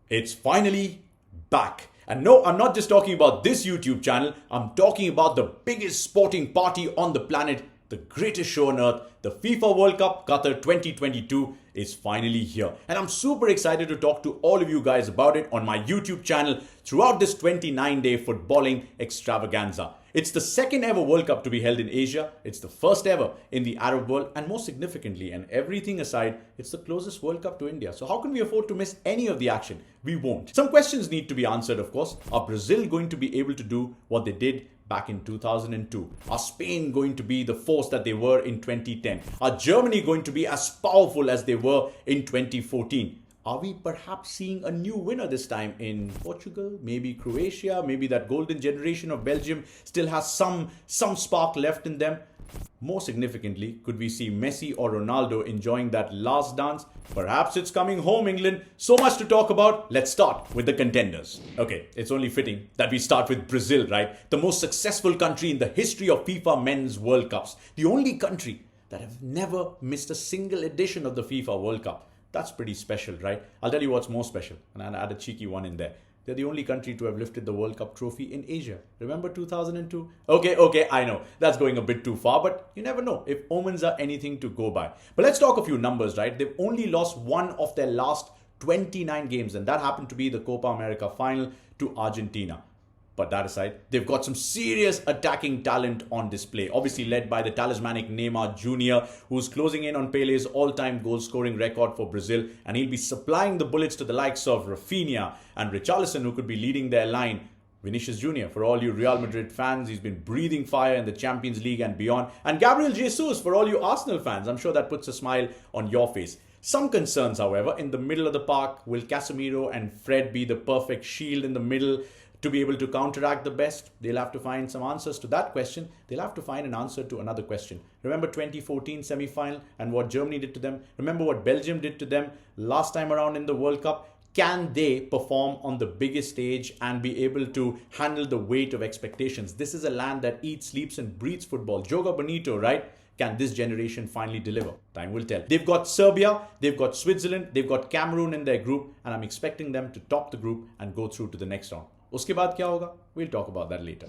It's finally back. And no, I'm not just talking about this YouTube channel, I'm talking about the biggest sporting party on the planet, the greatest show on earth. The FIFA World Cup Qatar 2022 is finally here. And I'm super excited to talk to all of you guys about it on my YouTube channel throughout this 29-day footballing extravaganza. It's the second ever World Cup to be held in Asia. It's the first ever in the Arab world. And most significantly, and everything aside, it's the closest World Cup to India. So how can we afford to miss any of the action? We won't. Some questions need to be answered, of course. Are Brazil going to be able to do what they did back in 2002? Are Spain going to be the force that they were in 2010? Are Germany going to be as powerful as they were in 2014? Are we perhaps seeing a new winner this time in Portugal, maybe Croatia, maybe that golden generation of Belgium still has some spark left in them? More significantly, could we see Messi or Ronaldo enjoying that last dance? Perhaps it's coming home, England. So much to talk about. Let's start with the contenders. Okay, it's only fitting that we start with Brazil, right? The most successful country in the history of FIFA Men's World Cups. The only country that have never missed a single edition of the FIFA World Cup. That's pretty special, right? I'll tell you what's more special, and I'll add a cheeky one in there. They're the only country to have lifted the World Cup trophy in Asia. Remember 2002? Okay, I know. That's going a bit too far, but you never know if omens are anything to go by. But let's talk a few numbers, right? They've only lost one of their last 29 games, and that happened to be the Copa America final to Argentina. But that aside, they've got some serious attacking talent on display. Obviously led by the talismanic Neymar Jr., who's closing in on Pele's all-time goal-scoring record for Brazil. And he'll be supplying the bullets to the likes of Rafinha and Richarlison, who could be leading their line. Vinicius Jr., for all you Real Madrid fans, he's been breathing fire in the Champions League and beyond. And Gabriel Jesus, for all you Arsenal fans, I'm sure that puts a smile on your face. Some concerns, however, in the middle of the park. Will Casemiro and Fred be the perfect shield in the middle to be able to counteract the best? They'll have to find some answers to that question. They'll have to find an answer to another question. Remember 2014 semi-final and what Germany did to them? Remember what Belgium did to them last time around in the World Cup? Can they perform on the biggest stage and be able to handle the weight of expectations? This is a land that eats, sleeps and breathes football. Joga Bonito, right? Can this generation finally deliver? Time will tell. They've got Serbia, they've got Switzerland, they've got Cameroon in their group, and I'm expecting them to top the group and go through to the next round. Uske baad kya hoga? We'll talk about that later.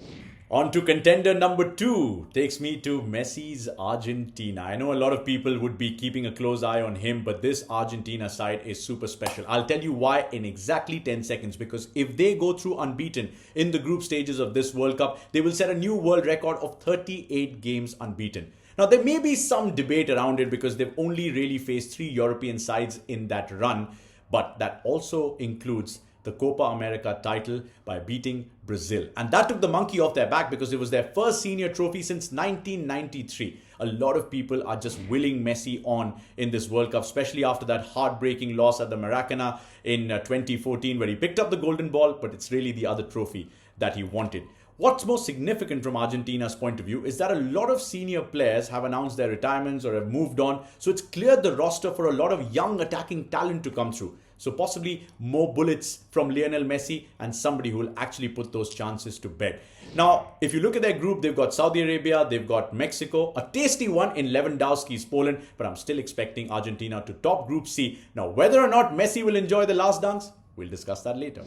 On to contender number 2. Takes me to Messi's Argentina. I know a lot of people would be keeping a close eye on him, but this Argentina side is super special. I'll tell you why in exactly 10 seconds. Because if they go through unbeaten in the group stages of this World Cup, they will set a new world record of 38 games unbeaten. Now, there may be some debate around it because they've only really faced 3 European sides in that run, but that also includes the Copa America title by beating Brazil. And that took the monkey off their back because it was their first senior trophy since 1993. A lot of people are just willing Messi on in this World Cup, especially after that heartbreaking loss at the Maracanã in 2014 where he picked up the golden ball, but it's really the other trophy that he wanted. What's most significant from Argentina's point of view is that a lot of senior players have announced their retirements or have moved on. So it's cleared the roster for a lot of young attacking talent to come through. So possibly more bullets from Lionel Messi and somebody who will actually put those chances to bed. Now, if you look at their group, they've got Saudi Arabia, they've got Mexico, a tasty one in Lewandowski's Poland, but I'm still expecting Argentina to top Group C. Now, whether or not Messi will enjoy the last dance, we'll discuss that later.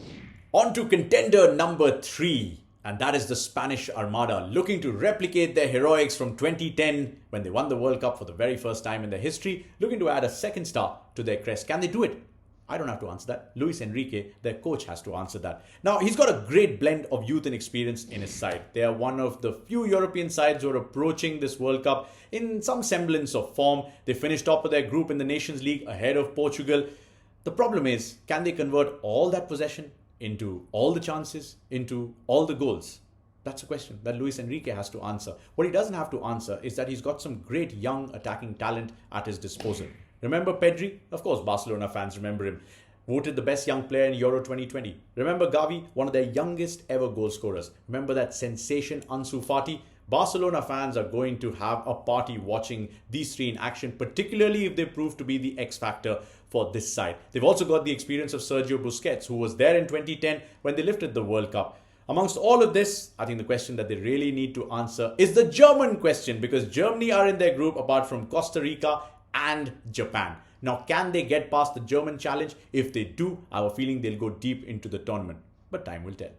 On to contender number 3. And that is the Spanish Armada, looking to replicate their heroics from 2010 when they won the World Cup for the very first time in their history, looking to add a second star to their crest. Can they do it? I don't have to answer that. Luis Enrique, their coach, has to answer that. Now, he's got a great blend of youth and experience in his side. They are one of the few European sides who are approaching this World Cup in some semblance of form. They finished top of their group in the Nations League ahead of Portugal. The problem is, can they convert all that possession into all the chances, into all the goals? That's a question that Luis Enrique has to answer. What he doesn't have to answer is that he's got some great young attacking talent at his disposal. Remember Pedri? Of course, Barcelona fans remember him. Voted the best young player in Euro 2020. Remember Gavi? One of their youngest ever goal scorers. Remember that sensation Ansu Fati? Barcelona fans are going to have a party watching these 3 in action, particularly if they prove to be the X factor for this side. They've also got the experience of Sergio Busquets, who was there in 2010 when they lifted the World Cup. Amongst all of this, I think the question that they really need to answer is the German question, because Germany are in their group apart from Costa Rica and Japan. Now, can they get past the German challenge? If they do, I have a feeling they'll go deep into the tournament. But time will tell.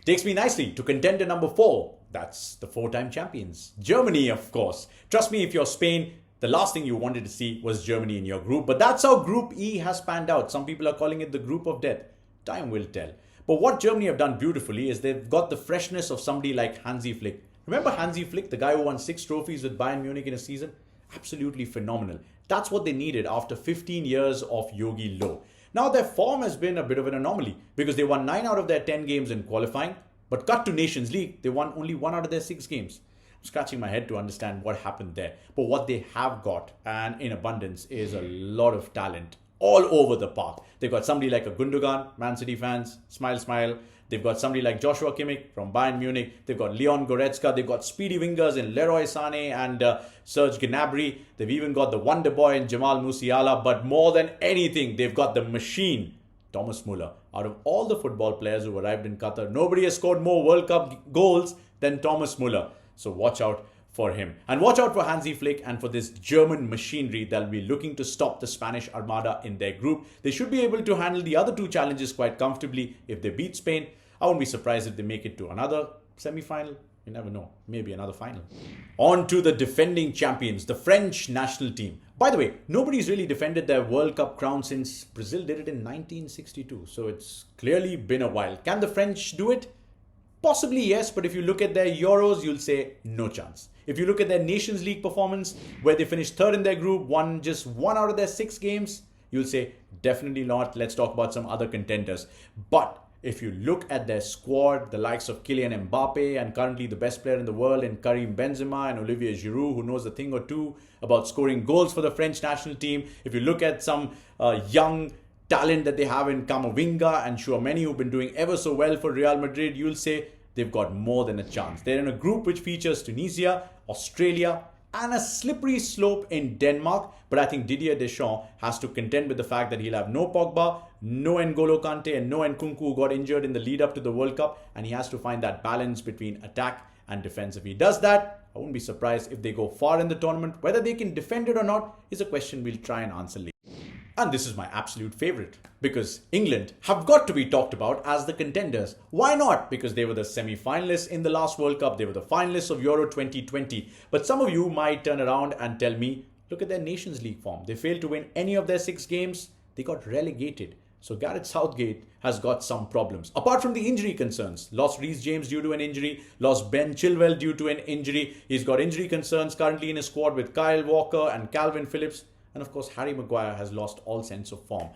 Takes me nicely to contender number 4. That's the 4-time champions. Germany, of course. Trust me, if you're Spain, the last thing you wanted to see was Germany in your group. But that's how Group E has panned out. Some people are calling it the group of death. Time will tell. But what Germany have done beautifully is they've got the freshness of somebody like Hansi Flick. Remember Hansi Flick, the guy who won 6 trophies with Bayern Munich in a season? Absolutely phenomenal. That's what they needed after 15 years of Yogi Low. Now their form has been a bit of an anomaly because they won 9 out of their 10 games in qualifying, but cut to Nations League, they won only 1 out of their 6 games. I'm scratching my head to understand what happened there. But what they have got, and in abundance, is a lot of talent all over the park. They've got somebody like a Gundogan, Man City fans, smile, smile. They've got somebody like Joshua Kimmich from Bayern Munich. They've got Leon Goretzka. They've got speedy wingers in Leroy Sané and Serge Gnabry. They've even got the wonder boy in Jamal Musiala. But more than anything, they've got the machine, Thomas Muller. Out of all the football players who arrived in Qatar, nobody has scored more World Cup goals than Thomas Muller. So watch out for him. And watch out for Hansi Flick and for this German machinery that'll be looking to stop the Spanish Armada in their group. They should be able to handle the other 2 challenges quite comfortably. If they beat Spain, I won't be surprised if they make it to another semi-final. You never know. Maybe another final. On to the defending champions, the French national team. By the way, nobody's really defended their World Cup crown since Brazil did it in 1962. So it's clearly been a while. Can the French do it? Possibly yes, but if you look at their Euros, you'll say no chance. If you look at their Nations League performance, where they finished 3rd in their group, won just 1 out of their 6 games, you'll say definitely not. Let's talk about some other contenders. But if you look at their squad, the likes of Kylian Mbappé and currently the best player in the world in Karim Benzema and Olivier Giroud, who knows a thing or two about scoring goals for the French national team. If you look at some young talent that they have in Camavinga and Tchouaméni, who've been doing ever so well for Real Madrid, you'll say they've got more than a chance. They're in a group which features Tunisia, Australia, and a slippery slope in Denmark. But I think Didier Deschamps has to contend with the fact that he'll have no Pogba, no N'Golo Kante, and no Nkunku, who got injured in the lead up to the World Cup. And he has to find that balance between attack and defense. If he does that, I wouldn't be surprised if they go far in the tournament. Whether they can defend it or not is a question we'll try and answer later. And this is my absolute favorite, because England have got to be talked about as the contenders. Why not? Because they were the semi-finalists in the last World Cup. They were the finalists of Euro 2020. But some of you might turn around and tell me, look at their Nations League form. They failed to win any of their 6 games. They got relegated. So Gareth Southgate has got some problems. Apart from the injury concerns, lost Reece James due to an injury, lost Ben Chilwell due to an injury. He's got injury concerns currently in his squad with Kyle Walker and Calvin Phillips. And of course, Harry Maguire has lost all sense of form.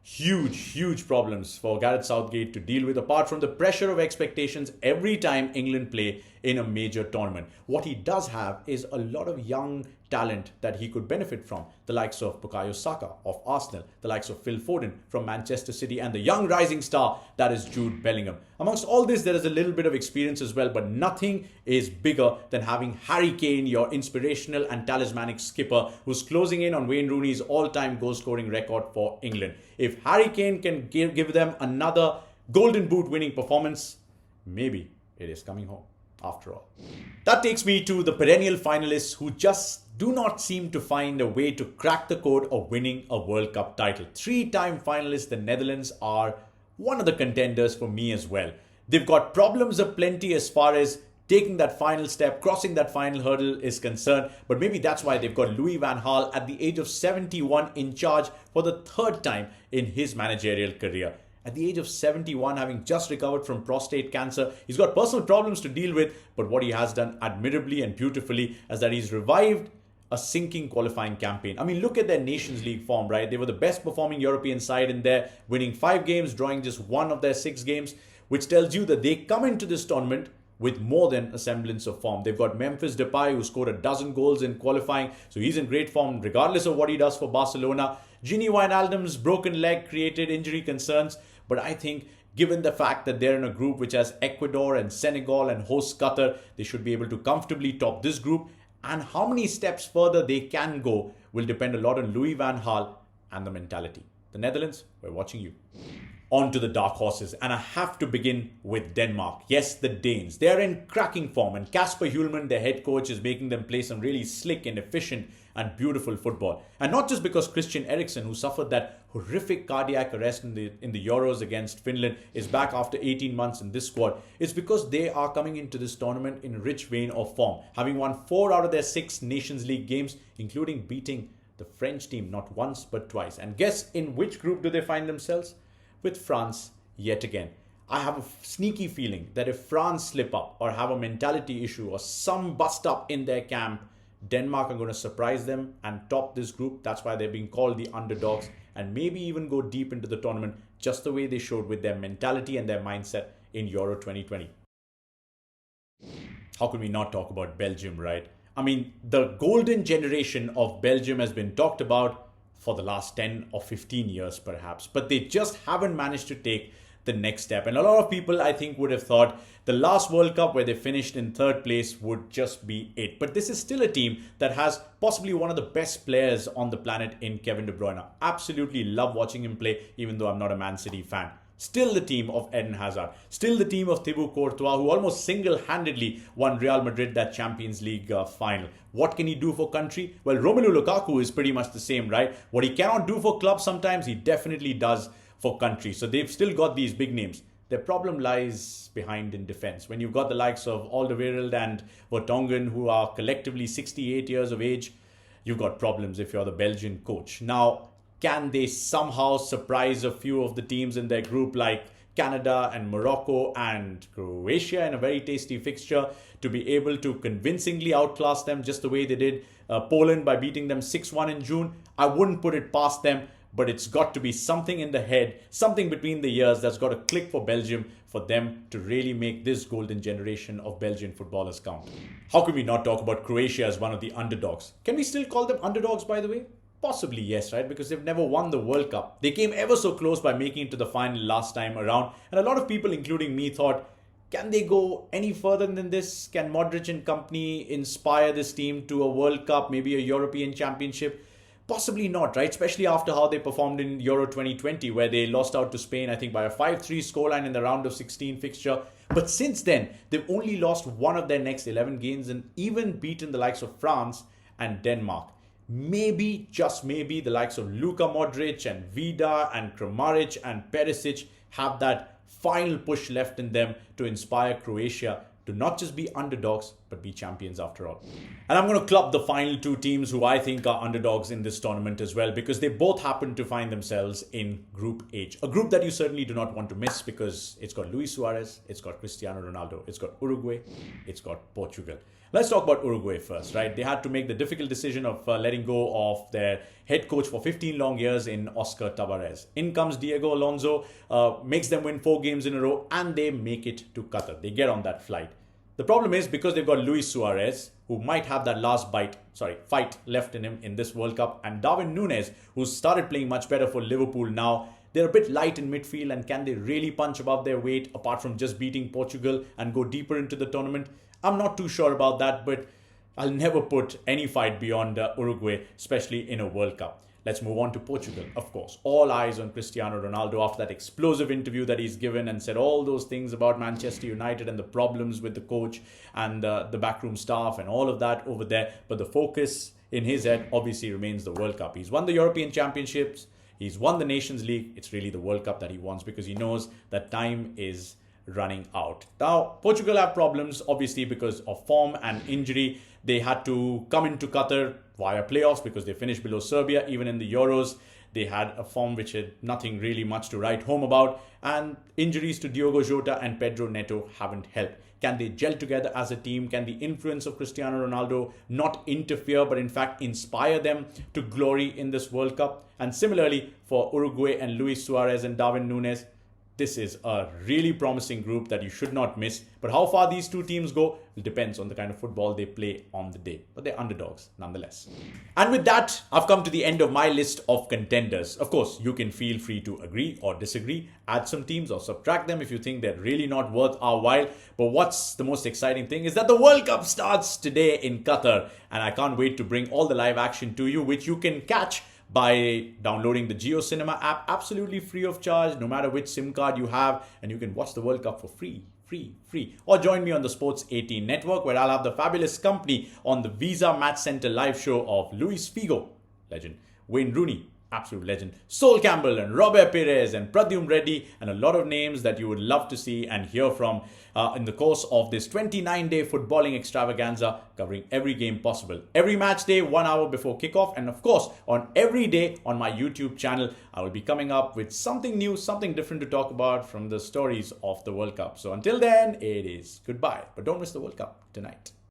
Huge problems for Gareth Southgate to deal with, apart from the pressure of expectations every time England play in a major tournament. What he does have is a lot of young talent that he could benefit from. The likes of Bukayo Saka of Arsenal, the likes of Phil Foden from Manchester City, and the young rising star that is Jude Bellingham. Amongst all this, there is a little bit of experience as well, but nothing is bigger than having Harry Kane, your inspirational and talismanic skipper, who's closing in on Wayne Rooney's all-time goal-scoring record for England. If Harry Kane can give them another Golden Boot winning performance, maybe it is coming home after all. That takes me to the perennial finalists who just do not seem to find a way to crack the code of winning a World Cup title. 3-time finalists, the Netherlands, are one of the contenders for me as well. They've got problems aplenty as far as taking that final step, crossing that final hurdle is concerned. But maybe that's why they've got Louis van Gaal at the age of 71 in charge for the 3rd time in his managerial career. At the age of 71, having just recovered from prostate cancer, he's got personal problems to deal with, but what he has done admirably and beautifully is that he's revived a sinking qualifying campaign. I mean, look at their Nations League form, right? They were the best performing European side in there, winning 5 games, drawing just 1 of their 6 games, which tells you that they come into this tournament with more than a semblance of form. They've got Memphis Depay, who scored a dozen goals in qualifying, so he's in great form regardless of what he does for Barcelona. Gini Wijnaldum's broken leg created injury concerns, but I think given the fact that they're in a group which has Ecuador and Senegal and host Qatar, they should be able to comfortably top this group. And how many steps further they can go will depend a lot on Louis van Gaal and the mentality. The Netherlands, we're watching you. On to the dark horses, and I have to begin with Denmark. Yes, the Danes. They are in cracking form, and Kasper Hjulmand, their head coach, is making them play some really slick and efficient and beautiful football. And not just because Christian Eriksen, who suffered that horrific cardiac arrest in the Euros against Finland, is back after 18 months in this squad. It's because they are coming into this tournament in a rich vein of form, having won 4 out of their 6 Nations League games, including beating the French team not once but twice. And guess in which group do they find themselves? With France yet again. I have a sneaky feeling that if France slip up or have a mentality issue or some bust up in their camp, Denmark are going to surprise them and top this group. That's why they're being called the underdogs, and maybe even go deep into the tournament just the way they showed with their mentality and their mindset in Euro 2020. How could we not talk about Belgium, right? I mean, the golden generation of Belgium has been talked about for the last 10 or 15 years perhaps, but they just haven't managed to take the next step. And a lot of people, I think, would have thought the last World Cup where they finished in 3rd place would just be it. But this is still a team that has possibly one of the best players on the planet in Kevin De Bruyne. Absolutely love watching him play, even though I'm not a Man City fan. Still the team of Eden Hazard. Still the team of Thibaut Courtois, who almost single-handedly won Real Madrid that Champions League final. What can he do for country? Well, Romelu Lukaku is pretty much the same, right? What he cannot do for clubs sometimes, he definitely does for country. So they've still got these big names. Their problem lies behind in defense. When you've got the likes of Alderweireld and Vertonghen, who are collectively 68 years of age, you've got problems if you're the Belgian coach. Now, can they somehow surprise a few of the teams in their group like Canada and Morocco and Croatia in a very tasty fixture to be able to convincingly outclass them just the way they did Poland by beating them 6-1 in June? I wouldn't put it past them, but it's got to be something in the head, something between the ears that's got to click for Belgium for them to really make this golden generation of Belgian footballers count. How could we not talk about Croatia as one of the underdogs? Can we still call them underdogs, by the way? Possibly yes, right? Because they've never won the World Cup. They came ever so close by making it to the final last time around. And a lot of people, including me, thought, can they go any further than this? Can Modric and company inspire this team to a World Cup, maybe a European Championship? Possibly not, right? Especially after how they performed in Euro 2020, where they lost out to Spain, I think, by a 5-3 scoreline in the round of 16 fixture. But since then, they've only lost one of their next 11 games and even beaten the likes of France and Denmark. Maybe, just maybe, the likes of Luka Modric and Vida and Kramaric and Perisic have that final push left in them to inspire Croatia to not just be underdogs, but be champions after all. And I'm going to club the final 2 teams who I think are underdogs in this tournament as well, because they both happen to find themselves in Group H. A group that you certainly do not want to miss, because it's got Luis Suarez, it's got Cristiano Ronaldo, it's got Uruguay, it's got Portugal. Let's talk about Uruguay first, right? They had to make the difficult decision of letting go of their head coach for 15 long years in Oscar Tabarez. In comes Diego Alonso, makes them win 4 games in a row, and they make it to Qatar. They get on that flight. The problem is, because they've got Luis Suarez, who might have that last fight left in him in this World Cup, and Darwin Núñez, who's started playing much better for Liverpool now. They're a bit light in midfield, and can they really punch above their weight apart from just beating Portugal and go deeper into the tournament? I'm not too sure about that, but I'll never put any fight beyond Uruguay, especially in a World Cup. Let's move on to Portugal, of course. All eyes on Cristiano Ronaldo after that explosive interview that he's given and said all those things about Manchester United and the problems with the coach and the backroom staff and all of that over there. But the focus in his head obviously remains the World Cup. He's won the European Championships. He's won the Nations League. It's really the World Cup that he wants, because he knows that time is running out. Now, Portugal have problems, obviously, because of form and injury. They had to come into Qatar via playoffs because they finished below Serbia. Even in the Euros, they had a form which had nothing really much to write home about. And injuries to Diogo Jota and Pedro Neto haven't helped. Can they gel together as a team? Can the influence of Cristiano Ronaldo not interfere, but in fact inspire them to glory in this World Cup? And similarly, for Uruguay and Luis Suarez and Darwin Núñez, this is a really promising group that you should not miss. But how far these 2 teams go, it depends on the kind of football they play on the day. But they're underdogs nonetheless. And with that, I've come to the end of my list of contenders. Of course, you can feel free to agree or disagree, add some teams or subtract them if you think they're really not worth our while. But what's the most exciting thing is that the World Cup starts today in Qatar. And I can't wait to bring all the live action to you, which you can catch by downloading the Jio Cinema app absolutely free of charge, no matter which SIM card you have, and you can watch the World Cup for free free. Or join me on the Sports 18 network, where I'll have the fabulous company on the Visa Match Center live show of Luis Figo, legend, Wayne Rooney, absolute legend, Sol Campbell and Robert Perez and Pradyum Reddy, and a lot of names that you would love to see and hear from in the course of this 29-day footballing extravaganza, covering every game possible. Every match day, 1 hour before kickoff, and of course, on every day on my YouTube channel, I will be coming up with something new, something different to talk about from the stories of the World Cup. So until then, it is goodbye. But don't miss the World Cup tonight.